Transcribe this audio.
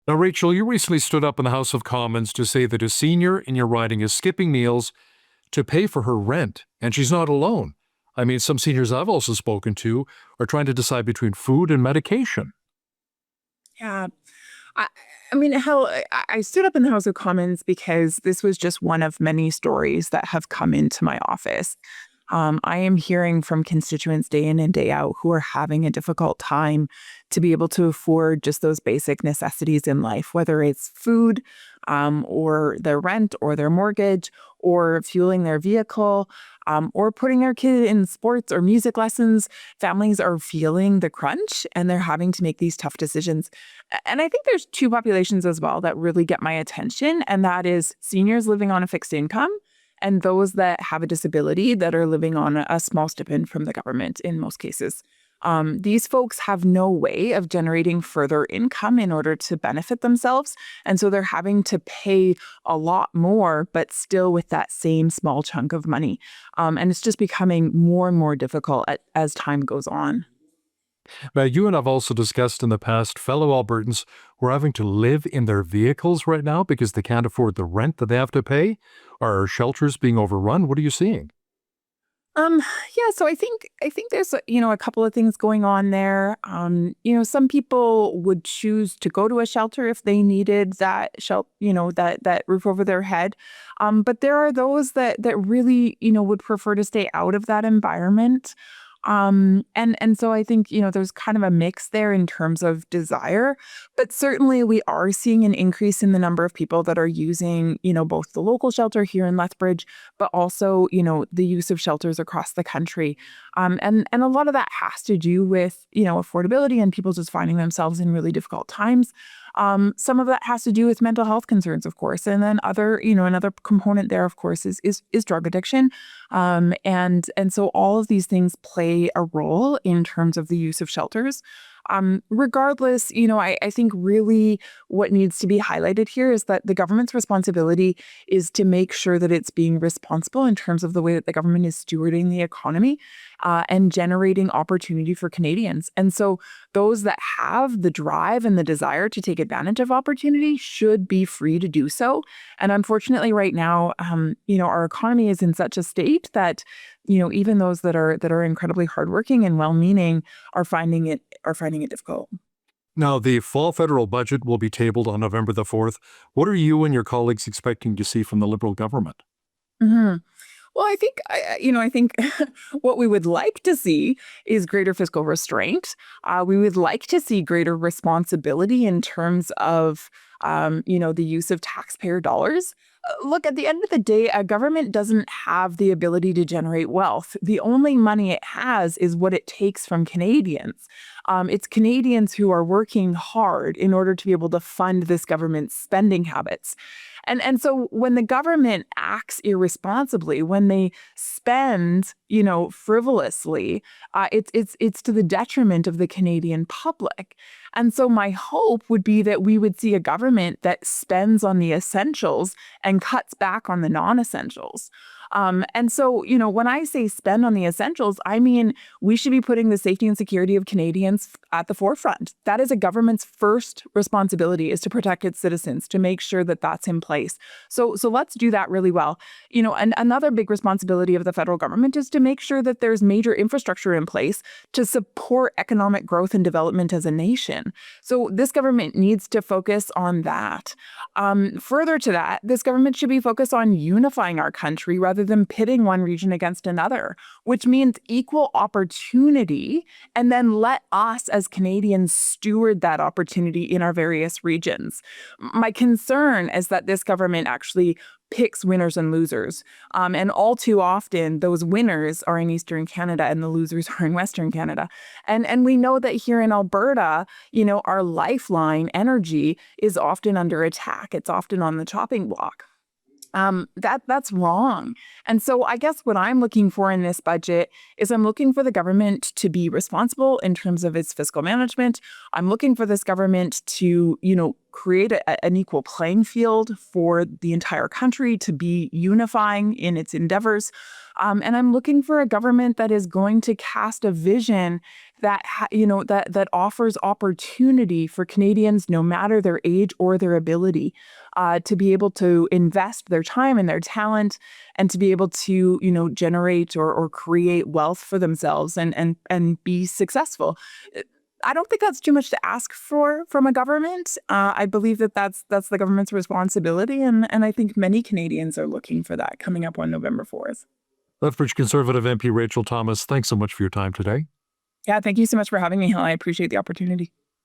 Now, Rachel, you recently stood up in the House of Commons to say that a senior in your riding is skipping meals to pay for her rent, and she's not alone. I mean, some seniors I've also spoken to are trying to decide between food and medication. Yeah. I, I mean, hell, I stood up in the House of Commons because this was just one of many stories that have come into my office. I am hearing from constituents day in and day out who are having a difficult time to be able to afford just those basic necessities in life, whether it's food, or their rent or their mortgage or fueling their vehicle, or putting their kid in sports or music lessons. Families are feeling the crunch and they're having to make these tough decisions. And I think there's two populations as well that really get my attention, and that is seniors living on a fixed income and those that have a disability that are living on a small stipend from the government in most cases. These folks have no way of generating further income in order to benefit themselves. And so they're having to pay a lot more, but still with that same small chunk of money. And it's just becoming more and more difficult as time goes on. Now, you and I've also discussed in the past fellow Albertans who are having to live in their vehicles right now because they can't afford the rent that they have to pay. Are shelters being overrun? What are you seeing? Um, yeah, so I think there's a couple of things going on there. Some people would choose to go to a shelter if they needed that that roof over their head. But there are those that really, would prefer to stay out of that environment. And so I think, there's kind of a mix there in terms of desire, but certainly we are seeing an increase in the number of people that are using, both the local shelter here in Lethbridge, but also, the use of shelters across the country. And a lot of that has to do with, affordability and people just finding themselves in really difficult times. Some of that has to do with mental health concerns, of course, and then another component there, of course, is drug addiction. And so all of these things play a role in terms of the use of shelters. Regardless, I think really what needs to be highlighted here is that the government's responsibility is to make sure that it's being responsible in terms of the way that the government is stewarding the economy, and generating opportunity for Canadians. And so those that have the drive and the desire to take advantage of opportunity should be free to do so. And unfortunately, right now, our economy is in such a state that even those that are incredibly hardworking and well-meaning are finding it difficult. Now, the fall federal budget will be tabled on November the 4th. What are you and your colleagues expecting to see from the Liberal government? Mhm. Well, I think what we would like to see is greater fiscal restraint. We would like to see greater responsibility in terms of, the use of taxpayer dollars. Look, at the end of the day, a government doesn't have the ability to generate wealth. The only money it has is what it takes from Canadians. It's Canadians who are working hard in order to be able to fund this government's spending habits. And so when the government acts irresponsibly, when they spend, frivolously, it's to the detriment of the Canadian public. And so my hope would be that we would see a government that spends on the essentials and cuts back on the non-essentials. And so, when I say spend on the essentials, I mean we should be putting the safety and security of Canadians at the forefront. That is a government's first responsibility, is to protect its citizens, to make sure that that's in place. So let's do that really well. And another big responsibility of the federal government is to make sure that there's major infrastructure in place to support economic growth and development as a nation. So this government needs to focus on that. Further to that, this government should be focused on unifying our country rather than pitting one region against another, which means equal opportunity, and then let us as Canadians steward that opportunity in our various regions. My concern is that this government actually picks winners and losers. And all too often, those winners are in Eastern Canada and the losers are in Western Canada. And we know that here in Alberta, our lifeline energy is often under attack. It's often on the chopping block. That's wrong. And so I guess what I'm looking for in this budget is I'm looking for the government to be responsible in terms of its fiscal management. I'm looking for this government to, create an equal playing field for the entire country, to be unifying in its endeavors. And I'm looking for a government that is going to cast a vision that offers opportunity for Canadians, no matter their age or their ability, to be able to invest their time and their talent, and to be able to generate or create wealth for themselves and be successful. I don't think that's too much to ask for from a government. I believe that that's the government's responsibility, and I think many Canadians are looking for that coming up on November 4th. Lethbridge Conservative MP Rachael Thomas, thanks so much for your time today. Yeah, thank you so much for having me, Hill. I appreciate the opportunity.